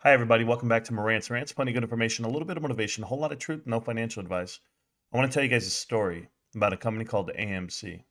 Hi, everybody. Welcome back to Morant's Rants. Plenty of good information, a little bit of motivation, a whole lot of truth, no financial advice. I want to tell you guys a story about a company called AMC.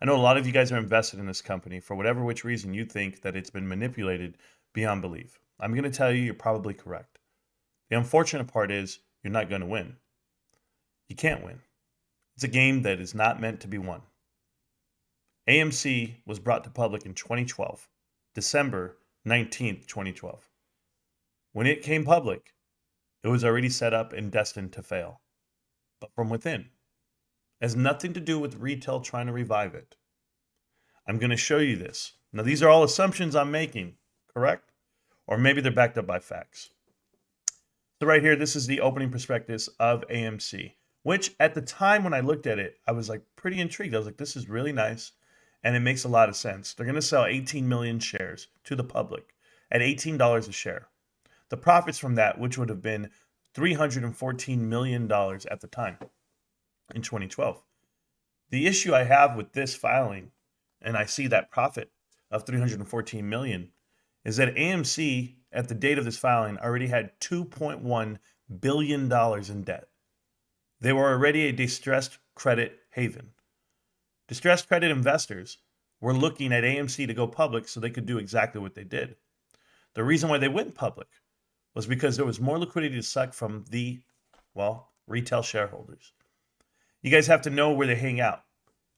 I know a lot of you guys are invested in this company for whatever which reason you think that it's been manipulated beyond belief. I'm going to tell you, you're probably correct. The unfortunate part is you're not going to win. You can't win. It's a game that is not meant to be won. AMC was brought to public in 2012, December 19th, 2012. When it came public, it was already set up and destined to fail, but from within. It has nothing to do with retail trying to revive it. I'm going to show you this. Now, these are all assumptions I'm making, correct? Or maybe they're backed up by facts. So right here, this is the opening prospectus of AMC, which at the time when I looked at it, I was like pretty intrigued. I was like, this is really nice, and it makes a lot of sense. They're going to sell 18 million shares to the public at $18 a share. The profits from that, which would have been $314 million at the time in 2012. The issue I have with this filing, and I see that profit of $314 million, is that AMC at the date of this filing already had $2.1 billion in debt. They were already a distressed credit haven. Distressed credit investors were looking at AMC to go public so they could do exactly what they did. The reason why they went public was because there was more liquidity to suck from the, retail shareholders. You guys have to know where they hang out,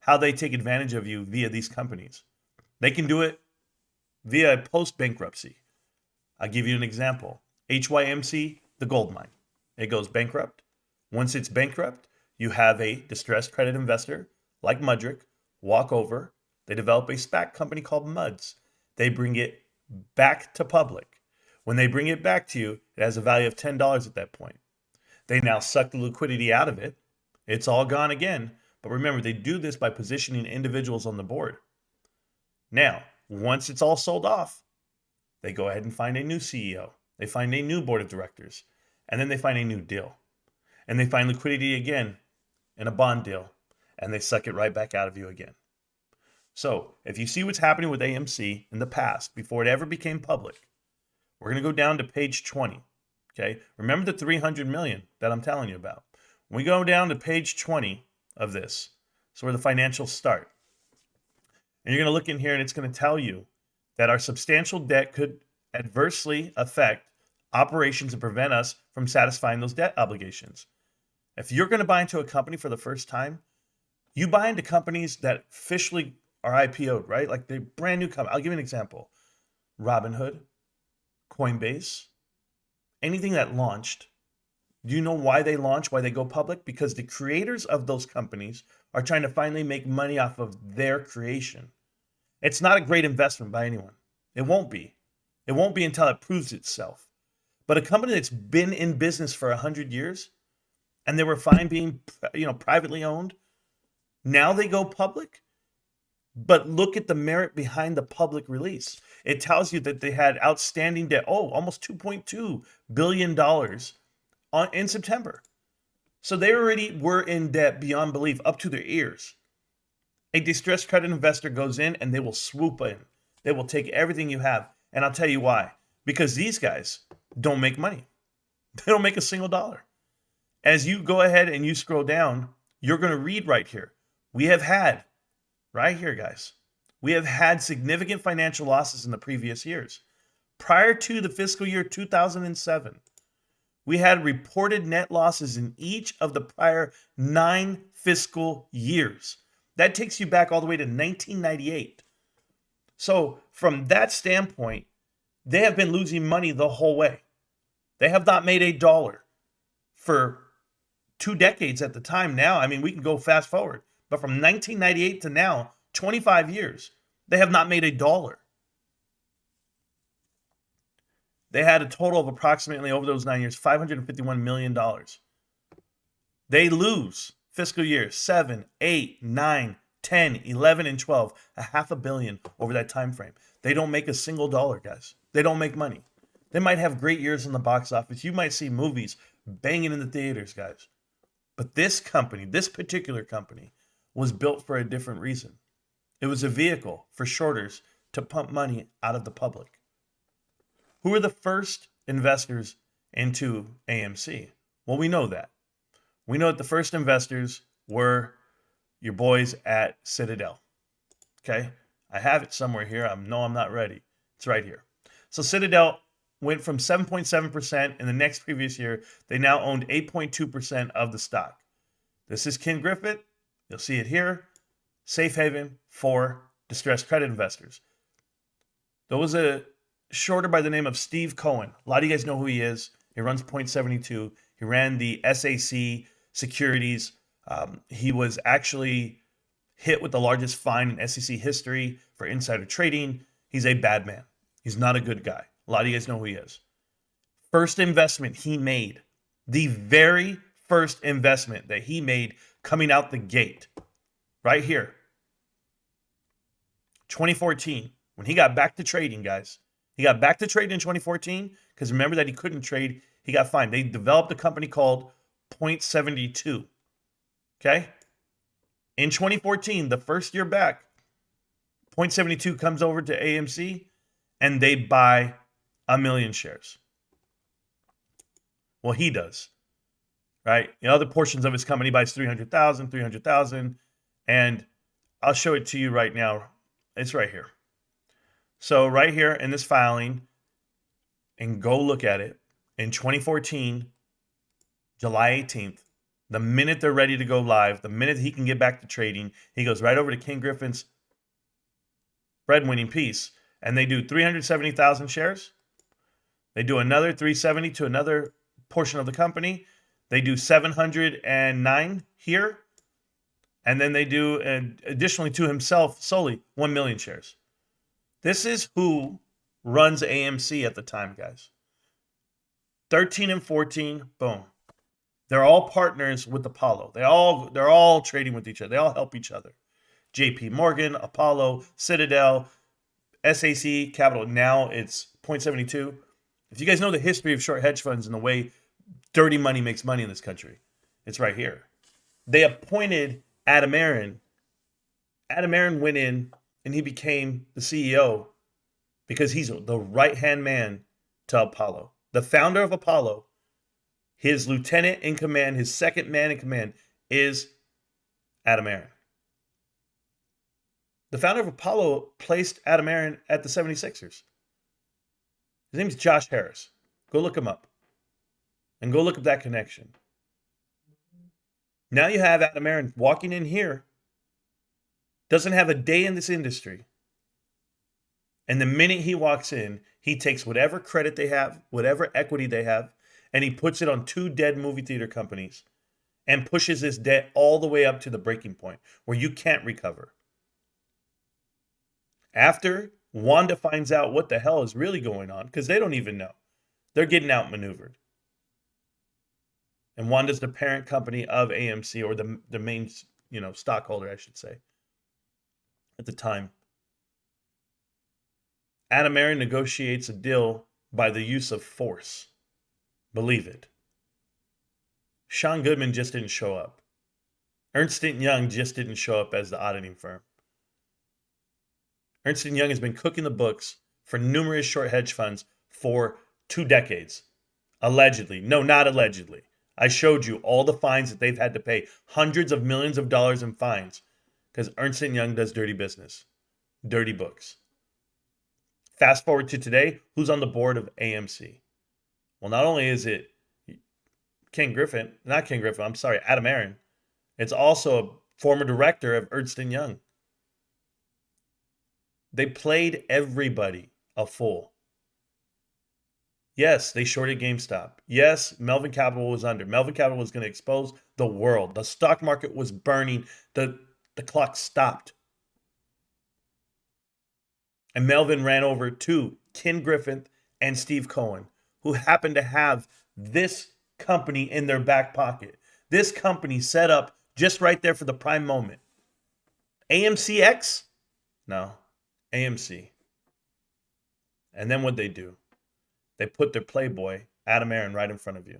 how they take advantage of you via these companies. They can do it via post-bankruptcy. I'll give you an example. HYMC, the gold mine. It goes bankrupt. Once it's bankrupt, you have a distressed credit investor like Mudrick walk over. They develop a SPAC company called MUDS. They bring it back to public. When they bring it back to you, it has a value of $10 at that point. They now suck the liquidity out of it. It's all gone again. But remember, they do this by positioning individuals on the board. Now, once it's all sold off, they go ahead and find a new CEO. They find a new board of directors. And then they find a new deal. And they find liquidity again in a bond deal. And they suck it right back out of you again. So, if you see what's happening with AMC in the past, before it ever became public, we're going to go down to page 20. Okay. Remember the 300 million that I'm telling you about. When we go down to page 20 of this, so where the financials start. And you're going to look in here and it's going to tell you that our substantial debt could adversely affect operations and prevent us from satisfying those debt obligations. If you're going to buy into a company for the first time, you buy into companies that officially are IPO'd, right? Like they're brand new company. I'll give you an example. Robinhood, Coinbase, anything that launched. Do you know why they launch, why they go public? Because the creators of those companies are trying to finally make money off of their creation. It's not a great investment by anyone. It won't be. It won't be until it proves itself. But a company that's been in business for 100 years and they were fine being, privately owned, now they go public. But look at the merit behind the public release. It tells you that they had outstanding debt, almost $2.2 billion in September. So they already were in debt beyond belief, up to their ears. A distressed credit investor goes in and they will swoop in. They will take everything you have. And I'll tell you why. Because these guys don't make money. They don't make a single dollar. As you go ahead and you scroll down, you're going to read right here. We have had, right here, guys, we have had significant financial losses in the previous years. Prior to the fiscal year 2007, we had reported net losses in each of the prior 9 fiscal years. That takes you back all the way to 1998. So from that standpoint, they have been losing money the whole way. They have not made a dollar for 2 decades at the time. Now, I mean, we can go fast forward, but from 1998 to now, 25 years, they have not made a dollar. They had a total of approximately, over those 9 years, $551 million. They lose fiscal years 7, 8, 9, 10, 11, and 12, $500 million over that time frame. They don't make a single dollar, guys. They don't make money. They might have great years in the box office. You might see movies banging in the theaters, guys. But this company, this particular company, was built for a different reason. It was a vehicle for shorters to pump money out of the public. Who were the first investors into AMC? Well, we know that. We know that the first investors were your boys at Citadel. Okay. I have it somewhere here. I'm not ready. It's right here. So Citadel went from 7.7% in the next previous year. They now owned 8.2% of the stock. This is Ken Griffith. You'll see it here. Safe haven for distressed credit investors. There was a shorter by the name of Steve Cohen. A lot of you guys know who he is. He runs Point72. He ran the SAC securities. He was actually hit with the largest fine in SEC history for insider trading. He's a bad man. He's not a good guy. A lot of you guys know who he is. First investment he made, the very first investment that he made coming out the gate, right here, 2014, when he got back to trading, guys. He got back to trading in 2014 because remember that he couldn't trade. He got fined. They developed a company called Point72. Okay? In 2014, the first year back, Point72 comes over to AMC and they buy 1 million shares. Well, he does, right? In other portions of his company, buys 300,000, and I'll show it to you right now. It's right here. So right here in this filing, and go look at it, in 2014, July 18th, the minute they're ready to go live, the minute he can get back to trading, he goes right over to Ken Griffin's breadwinning piece, and they do 370,000 shares. They do another 370 to another portion of the company. They do 709 here. And then they do, additionally to himself solely, 1 million shares. This is who runs AMC at the time, guys. 13 and 14, boom. They're all partners with Apollo. They're all trading with each other. They all help each other. JP Morgan, Apollo, Citadel, SAC, Capital. Now it's Point72. If you guys know the history of short hedge funds and the way dirty money makes money in this country, it's right here. They appointed Adam Aron. Adam Aron went in and he became the CEO because he's the right-hand man to Apollo. The founder of Apollo, his lieutenant in command, his second man in command is Adam Aron. The founder of Apollo placed Adam Aron at the 76ers. His name is Josh Harris. Go look him up. And go look up that connection. Now you have Adam Aron walking in here, doesn't have a day in this industry. And the minute he walks in, he takes whatever credit they have, whatever equity they have, and he puts it on 2 dead movie theater companies and pushes this debt all the way up to the breaking point where you can't recover. After Wanda finds out what the hell is really going on, because they don't even know. They're getting outmaneuvered. And Wanda's the parent company of AMC, or the main, stockholder, I should say, at the time. Adam Aron negotiates a deal by the use of force. Believe it. Sean Goodman just didn't show up. Ernst & Young just didn't show up as the auditing firm. Ernst & Young has been cooking the books for numerous short hedge funds for 2 decades. Allegedly. No, not allegedly. I showed you all the fines that they've had to pay. Hundreds of millions of dollars in fines. Because Ernst & Young does dirty business. Dirty books. Fast forward to today, who's on the board of AMC? Well, not only is it Adam Aron. It's also a former director of Ernst & Young. They played everybody a fool. Yes, they shorted GameStop. Yes, Melvin Capital was under. Melvin Capital was going to expose the world. The stock market was burning. The clock stopped. And Melvin ran over to Ken Griffith and Steve Cohen, who happened to have this company in their back pocket. This company set up just right there for the prime moment. AMCX? No, AMC. And then what'd they do? They put their playboy, Adam Aron, right in front of you.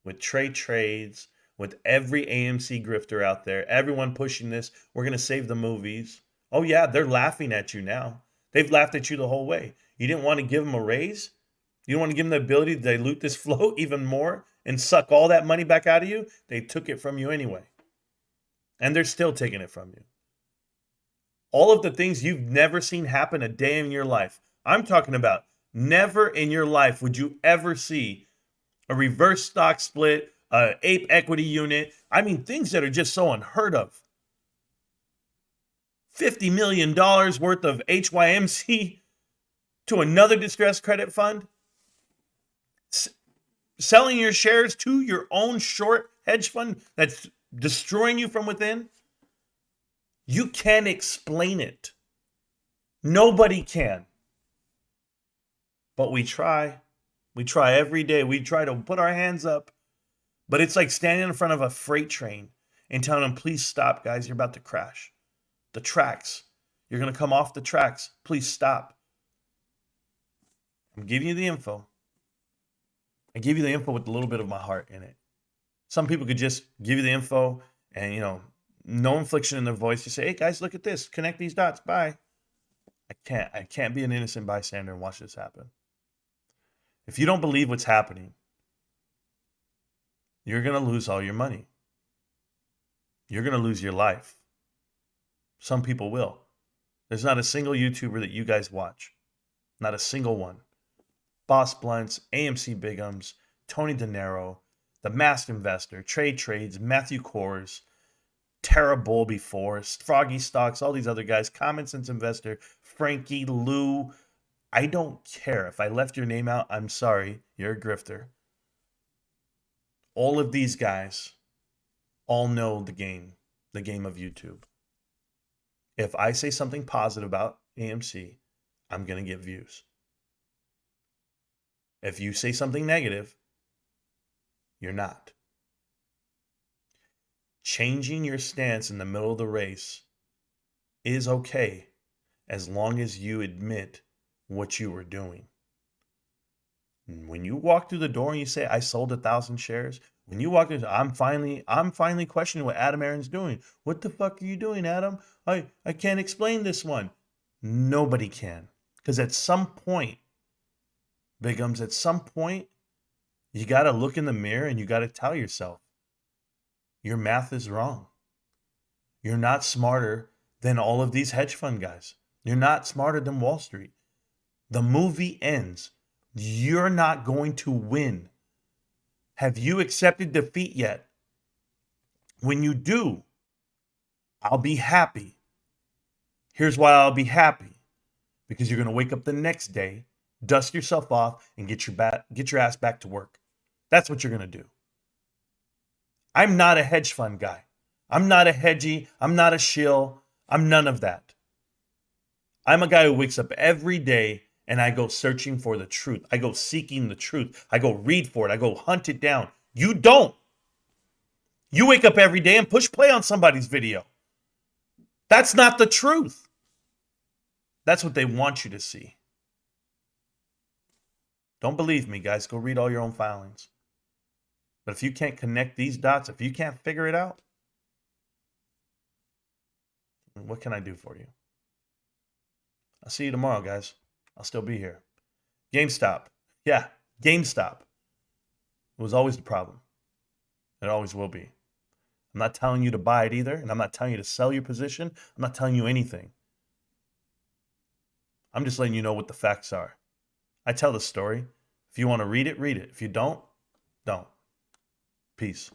With trades, with every AMC grifter out there, everyone pushing this, we're going to save the movies. Oh yeah, they're laughing at you now. They've laughed at you the whole way. You didn't want to give them a raise? You don't want to give them the ability to dilute this float even more and suck all that money back out of you? They took it from you anyway. And they're still taking it from you. All of the things you've never seen happen a day in your life. I'm talking about never in your life would you ever see a reverse stock split, a ape equity unit. I mean, things that are just so unheard of. $50 million worth of HYMC to another distressed credit fund. Selling your shares to your own short hedge fund that's destroying you from within. You can't explain it. Nobody can. But we try. We try every day. We try to put our hands up. But it's like standing in front of a freight train and telling them, please stop, guys. You're about to crash. The tracks. You're going to come off the tracks. Please stop. I'm giving you the info. I give you the info with a little bit of my heart in it. Some people could just give you the info and, no inflection in their voice. You say, hey, guys, look at this. Connect these dots. Bye. I can't be an innocent bystander and watch this happen. If you don't believe what's happening, you're going to lose all your money. You're going to lose your life. Some people will. There's not a single YouTuber that you guys watch. Not a single one. Boss Blunts, AMC Bigums, Tony De Niro, The Masked Investor, Trade Trades, Matthew Kors, Tara Bowlby Forrest, Froggy Stocks, all these other guys, Common Sense Investor, Frankie, Lou. I don't care. If I left your name out, I'm sorry. You're a grifter. All of these guys all know the game of YouTube. If I say something positive about AMC, I'm going to get views. If you say something negative, you're not. Changing your stance in the middle of the race is okay as long as you admit what you were doing. When you walk through the door and you say, I sold 1,000 shares, when you walk in, I'm finally questioning what Adam Aaron's doing. What the fuck are you doing, Adam? I can't explain this one. Nobody can. Because at some point, Bigums, at some point, you got to look in the mirror and you got to tell yourself, your math is wrong. You're not smarter than all of these hedge fund guys. You're not smarter than Wall Street. The movie ends. You're not going to win. Have you accepted defeat yet? When you do, I'll be happy. Here's why I'll be happy. Because you're going to wake up the next day, dust yourself off, and get your ass back to work. That's what you're going to do. I'm not a hedge fund guy. I'm not a hedgy. I'm not a shill. I'm none of that. I'm a guy who wakes up every day and I go searching for the truth. I go seeking the truth. I go read for it. I go hunt it down. You don't. You wake up every day and push play on somebody's video. That's not the truth. That's what they want you to see. Don't believe me, guys. Go read all your own filings. But if you can't connect these dots, if you can't figure it out, what can I do for you? I'll see you tomorrow, guys. I'll still be here. GameStop. Yeah, GameStop. It was always the problem. It always will be. I'm not telling you to buy it either, and I'm not telling you to sell your position. I'm not telling you anything. I'm just letting you know what the facts are. I tell the story. If you want to read it, read it. If you don't, don't. Peace.